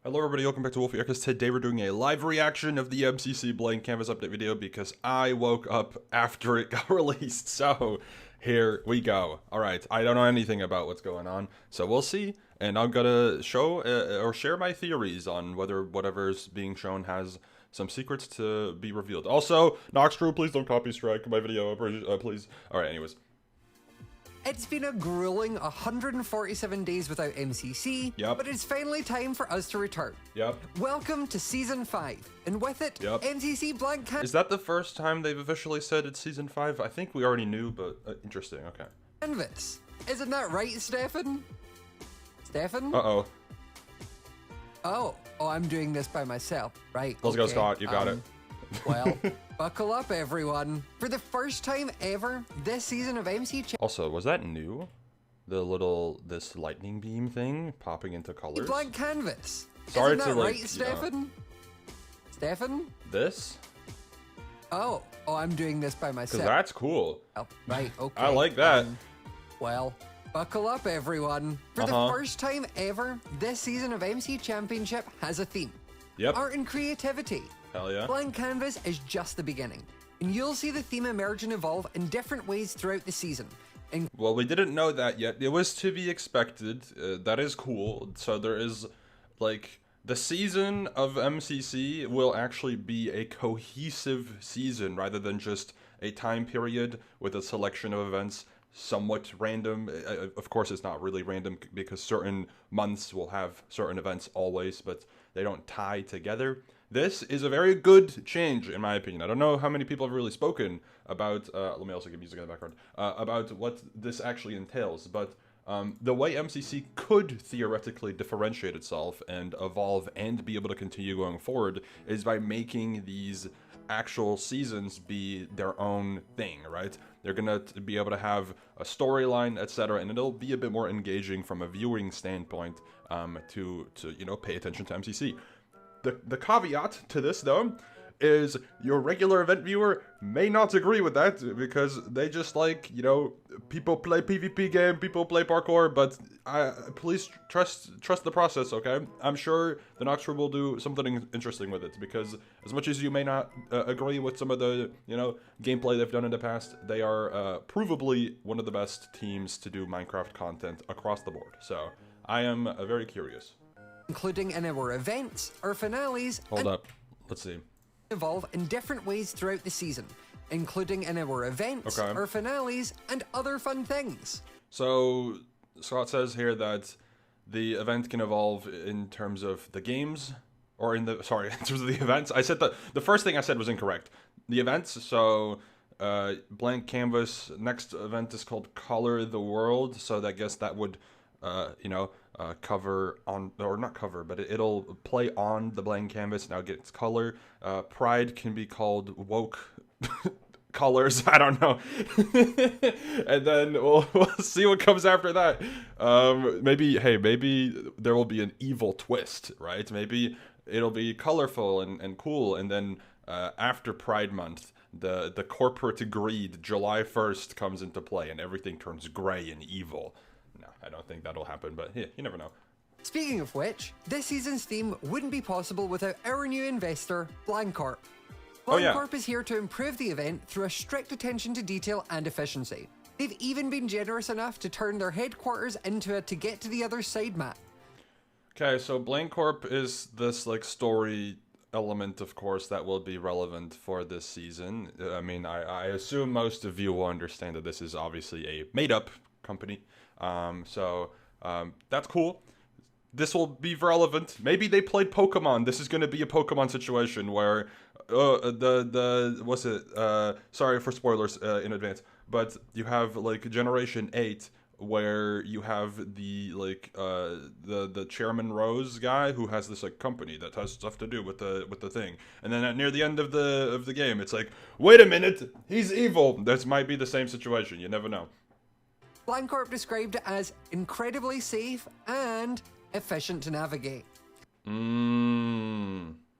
Hello everybody, welcome back to Wolfeei, because today we're doing a live reaction of the MCC Blank Canvas update video because I woke up after it got released, so here we go. Alright, I don't know anything about what's going on, so we'll see, and I'm gonna show or share my theories on whether whatever's being shown has some secrets to be revealed. Also, Noxtrew, please don't copy strike my video, please. Alright, anyways. It's been a grueling 147 days without MCC, but it's finally time for us to return. Welcome to Season 5, and with it, MCC Blank Canvas. Is that the first time they've officially said it's Season 5? I think we already knew, but interesting, okay. Canvas. Isn't that right, Stefan? Stefan? Uh-oh. Oh, I'm doing this by myself, right? Let's go, Scott, you got it. Well, buckle up, everyone. For the first time ever, this season of MC... Also, was that new? This lightning beam thing popping into colors? Blank Canvas. Sorry Isn't to, that like, right, Stefan? Stefan? This? Oh, I'm doing this by myself. Because that's cool. Oh, right, okay. I like that. Well, buckle up, everyone. For the first time ever, this season of MC Championship has a theme. Art and creativity. Hell yeah. Blank Canvas is just the beginning, and you'll see the theme emerge and evolve in different ways throughout the season. Well, we didn't know that yet. It was to be expected. That is cool. So there is, like, the season of MCC will actually be a cohesive season rather than just a time period with a selection of events somewhat random. Of course, it's not really random because certain months will have certain events always, but they don't tie together. This is a very good change, in my opinion. I don't know how many people have really spoken about, let me also get music in the background, about what this actually entails, but the way MCC could theoretically differentiate itself and evolve and be able to continue going forward is by making these actual seasons be their own thing, right? They're gonna be able to have a storyline, etc., and it'll be a bit more engaging from a viewing standpoint to you know, pay attention to MCC. The caveat to this, though, is your regular event viewer may not agree with that because they just like, you know, people play PvP game, people play parkour, but please trust the process, okay? I'm sure the Noxtrew will do something interesting with it because as much as you may not agree with some of the, you know, gameplay they've done in the past, they are provably one of the best teams to do Minecraft content across the board. So I am very curious. Including in our events, our finales, Hold up. Let's see. Evolve in different ways throughout the season, including in our events, our finales, and other fun things. So Scott says here that the event can evolve in terms of the games, or in terms of the events. I said the first thing I said was incorrect. The events, so Blank Canvas, next event is called Color the World, so I guess that would, you know, cover on, or not cover, but it'll play on the blank canvas, now get its color. Pride can be called woke colors, I don't know. And then we'll see what comes after that. Maybe there will be an evil twist, right? Maybe it'll be colorful and cool, and then after Pride Month, the corporate greed, July 1st comes into play, and everything turns gray and evil. No, I don't think that'll happen, but yeah, you never know. Speaking of which, this season's theme wouldn't be possible without our new investor, Blanc Corp. Blanc Corp is here to improve the event through a strict attention to detail and efficiency. They've even been generous enough to turn their headquarters into a to get to the other side map. Okay, so Blanc Corp is this, like, story element, of course, that will be relevant for this season. I mean, I assume most of you will understand that this is obviously a made-up company. That's cool. This will be relevant. Maybe they played Pokemon. This is going to be a Pokemon situation where sorry for spoilers in advance, but you have, like, Generation 8 where you have the, like, the Chairman Rose guy who has this, like, company that has stuff to do with the thing, and then near the end of the game it's like, wait a minute, he's evil. This might be the same situation, you never know. Blanc Corp described it as incredibly safe and efficient to navigate.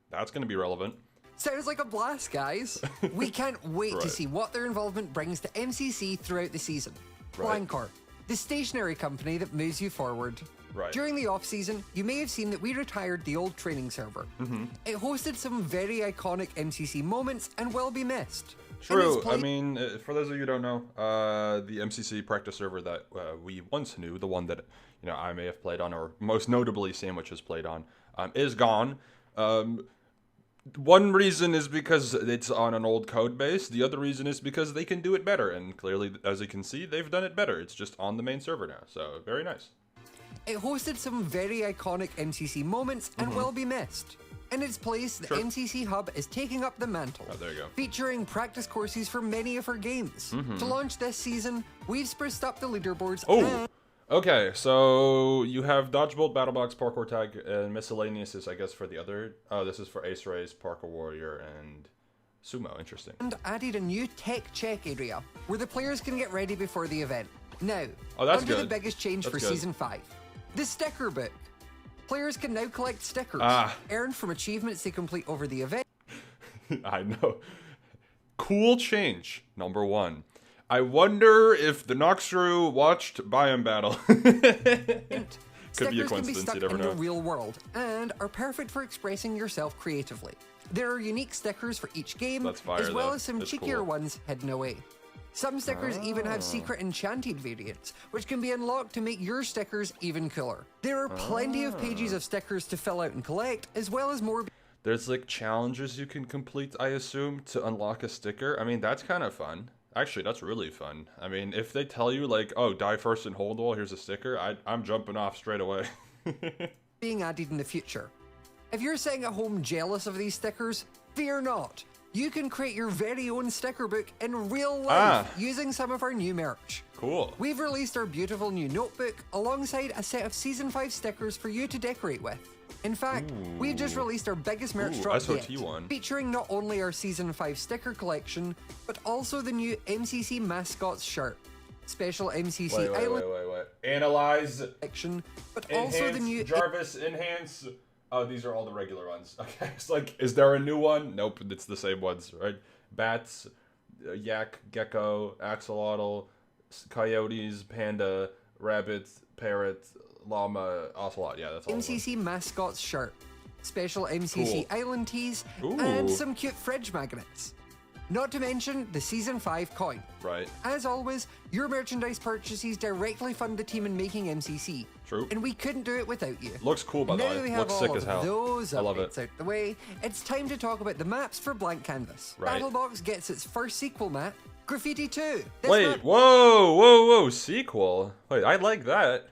That's going to be relevant. Sounds like a blast, guys. We can't wait to see what their involvement brings to MCC throughout the season. Blanc Corp, the stationery company that moves you forward. Right. During the off-season, you may have seen that we retired the old training server. It hosted some very iconic MCC moments and will be missed. True. I mean, for those of you who don't know, the MCC practice server that we once knew, the one that I may have played on, or most notably Sandwich has played on, is gone. One reason is because it's on an old code base. The other reason is because they can do it better, and clearly, as you can see, they've done it better. It's just on the main server now, so very nice. It hosted some very iconic MCC moments and will be missed. In its place, the MCC Hub is taking up the mantle, there you go. featuring practice courses for many of our games. To launch this season, we've spruced up the leaderboards. Okay, so you have Dodgeball, Battlebox, Parkour Tag, and Miscellaneous is, I guess, for the other. This is for Ace Race, Parkour Warrior, and Sumo. Interesting. And added a new tech check area where the players can get ready before the event. Now, that's onto good. the biggest change for Season 5. The sticker book. Players can now collect stickers earned from achievements they complete over the event. I know. Cool change, number 1. I wonder if the Noxtrew watched Biome Battle. Could be a Stickers can be coincidence, stuck you never in know. the real world and are perfect for expressing yourself creatively. There are unique stickers for each game, That's fire, as well though. as some That's cheekier cool. ones hidden away. Some stickers even have secret enchanted variants, which can be unlocked to make your stickers even cooler. There are plenty of pages of stickers to fill out and collect, as well as more. There's like challenges you can complete, I assume, to unlock a sticker. I mean, that's kind of fun. Actually, that's really fun. I mean, if they tell you like, oh, die first and hold all, here's a sticker, I'm jumping off straight away. Being added in the future. If you're sitting at home jealous of these stickers, fear not. You can create your very own sticker book in real life using some of our new merch. Cool. We've released our beautiful new notebook alongside a set of Season 5 stickers for you to decorate with. In fact, we've just released our biggest merch drop SOT yet, one. featuring not only our Season 5 sticker collection, but also the new MCC Mascots shirt, special MCC Island Wait. Analyze. collection, but Enhance, also the new Jarvis, enhance. Oh, these are all the regular ones. Okay, it's like, is there a new one? Nope, it's the same ones, right? Bats, yak, gecko, axolotl, coyotes, panda, rabbit, parrot, llama, ocelot. Yeah, that's all. MCC Mascots shirt, special MCC Cool. Island tees, Ooh. and some cute fridge magnets. Not to mention the Season 5 coin. Right. As always, your merchandise purchases directly fund the team in making MCC. True. And we couldn't do it without you. Looks cool, by the Now way. that we have Looks all sick of as hell. those I love updates it. out the way, it's time to talk about the maps for Blank Canvas. Right. Battlebox gets its first sequel map, Graffiti 2. This Wait, map- whoa, sequel. Wait, I like that.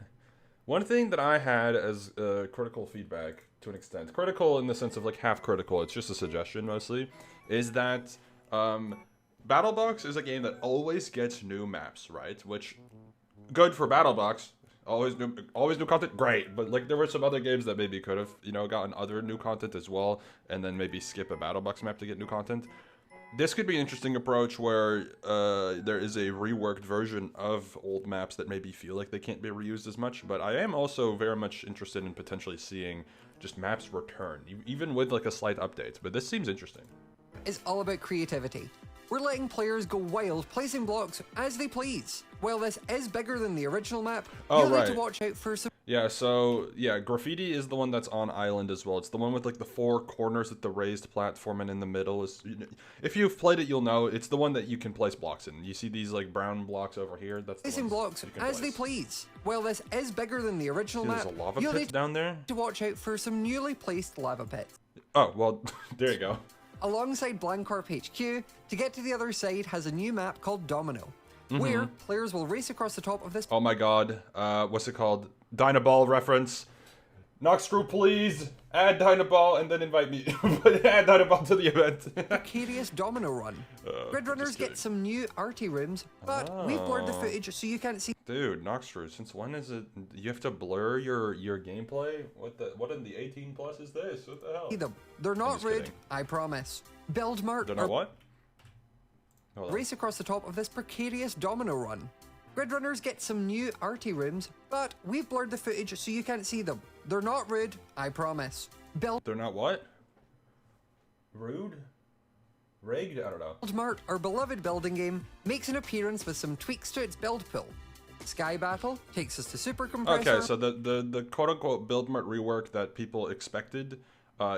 One thing that I had as critical feedback, to an extent, critical in the sense of like half critical, it's just a suggestion mostly, is that Battlebox is a game that always gets new maps, right? Which, good for Battlebox. Always new content, great. But like there were some other games that maybe could have, gotten other new content as well, and then maybe skip a Battlebox map to get new content. This could be an interesting approach where there is a reworked version of old maps that maybe feel like they can't be reused as much. But I am also very much interested in potentially seeing just maps return, even with like a slight update. But this seems interesting. Is all about creativity. We're letting players go wild, placing blocks as they please. While this is bigger than the original map, you'll need to watch out for some... Yeah, so, yeah, Graffiti is the one that's on Island as well. It's the one with, like, the four corners with the raised platform, and in the middle is... If you've played it, you'll know. It's the one that you can place blocks in. You see these, like, brown blocks over here? That's the placing blocks as they please. While this is bigger than the original map, there's a lava you'll pit need down there? to watch out for some newly placed lava pits. Oh, well, there you go. Alongside Blanc Corp HQ, to get to the other side has a new map called Domino, where players will race across the top of this... Oh my god, what's it called? Dynaball reference. Noxtrew, please add Dynaball and then invite me. Add Dynaball to the event. Precarious Domino Run. Grid runners get some new arty rooms, but we've blurred the footage so you can't see... Dude, Noxtrew, since when is it... You have to blur your gameplay? What in the 18 plus is this? What the hell? them. They're not rude, kidding. I promise. Buildmart They're not what? Hold on. race across the top of this precarious Domino Run. Grid runners get some new arty rooms, but we've blurred the footage so you can't see them. They're not rude, I promise. They're not what? Rude? Rigged? I don't know. Buildmart, our beloved building game, makes an appearance with some tweaks to its build pool. Sky Battle takes us to Super Compressor. Okay, so the quote-unquote Buildmart rework that people expected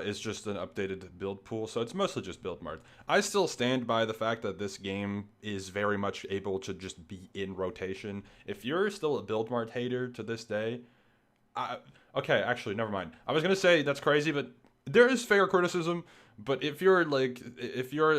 is just an updated build pool, so it's mostly just Buildmart. I still stand by the fact that this game is very much able to just be in rotation. If you're still a Buildmart hater to this day, okay, actually, never mind. I was gonna say that's crazy, but there is fair criticism. But if you're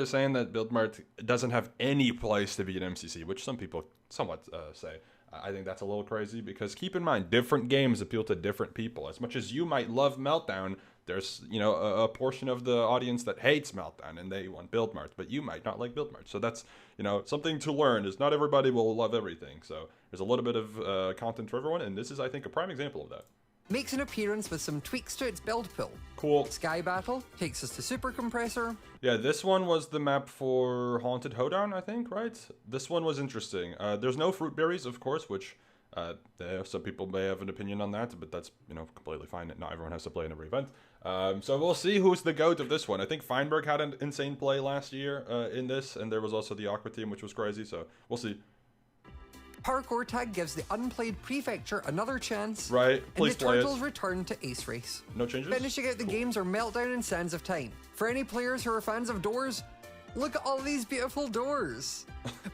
saying that Buildmart doesn't have any place to be an MCC, which some people somewhat say, I think that's a little crazy, because keep in mind, different games appeal to different people. As much as you might love Meltdown, there's, you know, a portion of the audience that hates Meltdown and they want Buildmart, but you might not like Buildmart. So that's, you know, something to learn, is not everybody will love everything. So there's a little bit of content for everyone, and this is, I think, a prime example of that. Makes an appearance with some tweaks to its build pool. Cool. Sky Battle takes us to Super Compressor. Yeah, this one was the map for Haunted Hoedown, I think, right? This one was interesting. There's no fruit berries, of course, which some people may have an opinion on that, but that's, you know, completely fine. Not everyone has to play in every event. So we'll see who's the GOAT of this one. I think Feinberg had an insane play last year in this, and there was also the Aqua team, which was crazy, so we'll see. Parkour Tag gives the unplayed Prefecture another chance. Right, please and the play Turtles it. return to Ace Race. No changes? Finishing out the games are Meltdown and Sands of Time. For any players who are fans of doors, look at all these beautiful doors.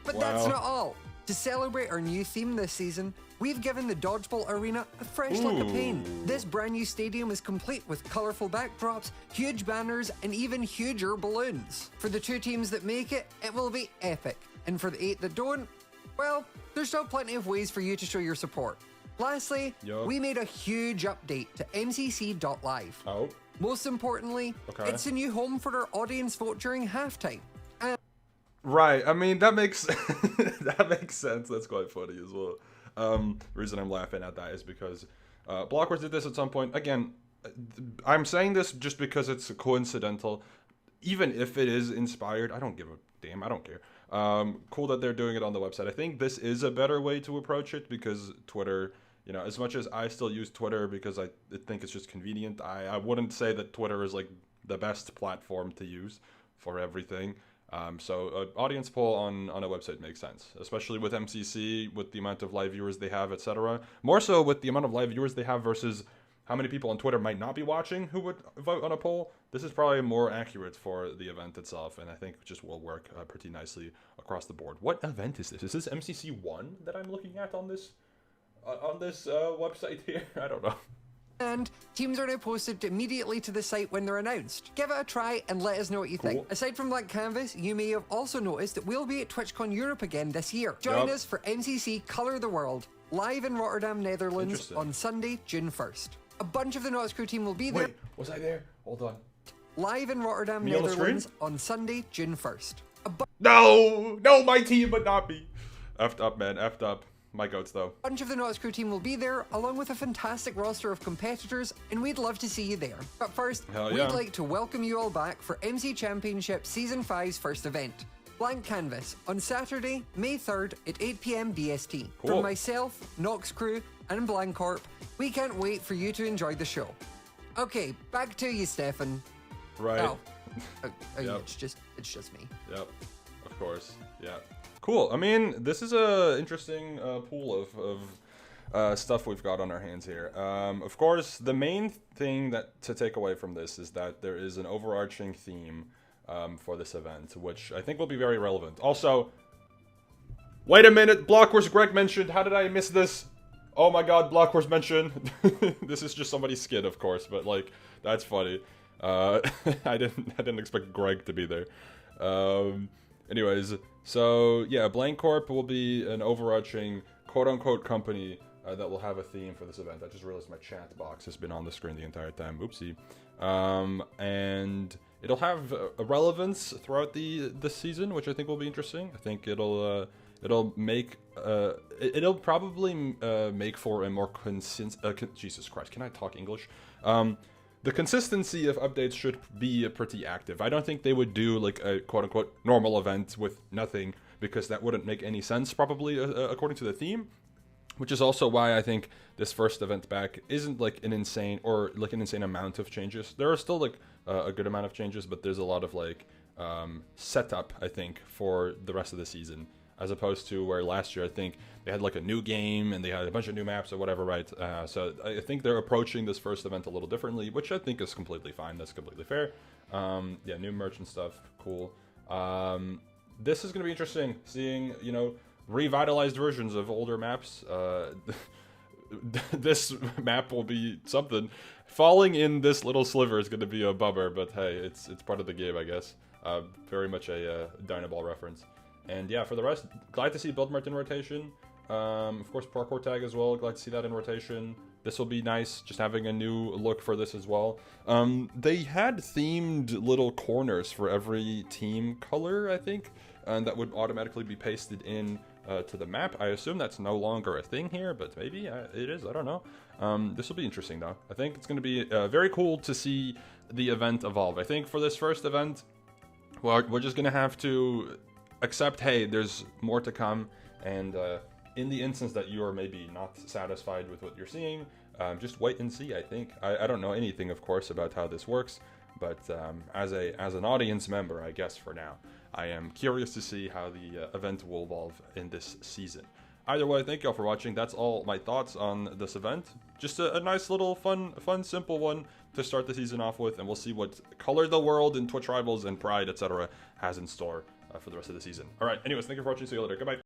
But Wow. that's not all. To celebrate our new theme this season, we've given the Dodgeball Arena a fresh look of paint. This brand new stadium is complete with colourful backdrops, huge banners, and even huger balloons. For the 2 teams that make it, it will be epic. And for the 8 that don't, well, there's still plenty of ways for you to show your support. Lastly, we made a huge update to MCC.live. Oh. Most importantly, it's a new home for our audience vote during halftime. Right, I mean, that makes that makes sense. That's quite funny as well. The reason I'm laughing at that is because Blockworks did this at some point. Again, I'm saying this just because it's coincidental. Even if it is inspired, I don't give a damn. I don't care. Cool that they're doing it on the website. I think this is a better way to approach it, because Twitter, you know, as much as I still use Twitter because I think it's just convenient, I wouldn't say that Twitter is like the best platform to use for everything. So an audience poll on a website makes sense, especially with MCC, with the amount of live viewers they have, etc. More so with the amount of live viewers they have versus how many people on Twitter might not be watching who would vote on a poll. This is probably more accurate for the event itself, and I think it just will work pretty nicely across the board. What event is this? Is this MCC 1 that I'm looking at on this website here? I don't know. And teams are now posted immediately to the site when they're announced. Give it a try and let us know what you think. Aside from Blank Canvas, you may have also noticed that we'll be at TwitchCon Europe again this year. Join us for MCC Colour the World, live in Rotterdam, Netherlands on Sunday, June 1st. A bunch of the Knots Crew team will be there. Wait, was I there? Hold on. Live in Rotterdam, Netherlands on Sunday, June 1st. No, my team, but not me. Effed up, man, effed up. My goats, though. A bunch of the Knots Crew team will be there, along with a fantastic roster of competitors, and we'd love to see you there. But first, we'd like to welcome you all back for MC Championship Season 5's first event, Blank Canvas, on Saturday, May 3rd at 8 PM BST. From myself, Nox Crew, and Blanc Corp, we can't wait for you to enjoy the show. Okay, back to you, Stefan. Right. Oh, it's just me. Yep, of course, yeah. Cool. I mean, this is a interesting pool of stuff we've got on our hands here. Of course, the main thing to take away from this is that there is an overarching theme for this event, which I think will be very relevant. Also, wait a minute, Blockworks Greg mentioned. How did I miss this? Oh my God, Blockworks mentioned. This is just somebody's skit, of course, but like that's funny. I didn't expect Greg to be there. Anyways, so yeah, Blanc Corp will be an overarching quote-unquote company that will have a theme for this event. I just realized my chat box has been on the screen the entire time. Oopsie. And it'll have a relevance throughout the season, which I think will be interesting. I think it'll probably make for a more Jesus Christ, can I talk English? The consistency of updates should be pretty active. I don't think they would do like a quote-unquote normal event with nothing, because that wouldn't make any sense probably according to the theme, which is also why I think this first event back isn't like an insane amount of changes. There are still like a good amount of changes, but there's a lot of like setup, I think, for the rest of the season. as opposed to where last year I think they had like a new game and they had a bunch of new maps or whatever, right? So I think they're approaching this first event a little differently, which I think is completely fine. That's completely fair. Yeah, new merch and stuff, cool. This is going to be interesting, seeing, you know, revitalized versions of older maps. This map will be something. Falling in this little sliver is going to be a bummer, but hey, it's part of the game, I guess. Very much a Dynaball reference. And yeah, for the rest, glad to see Buildmart in rotation. Of course, Parkour Tag as well, glad to see that in rotation. This will be nice, just having a new look for this as well. They had themed little corners for every team color, I think, and that would automatically be pasted in to the map. I assume that's no longer a thing here, but maybe it is, I don't know. This will be interesting though. I think it's going to be very cool to see the event evolve. I think for this first event, well, we're just going to have to accept, hey, there's more to come, and in the instance that you are maybe not satisfied with what you're seeing, just wait and see, I think. I don't know anything, of course, about how this works, but as an audience member, I guess for now, I am curious to see how the event will evolve in this season. Either way, thank y'all for watching. That's all my thoughts on this event. Just a nice little fun, simple one to start the season off with, and we'll see what Color the World and Twitch Rivals and Pride, etc. has in store for the rest of the season. All right, anyways, thank you for watching. See you later. Goodbye.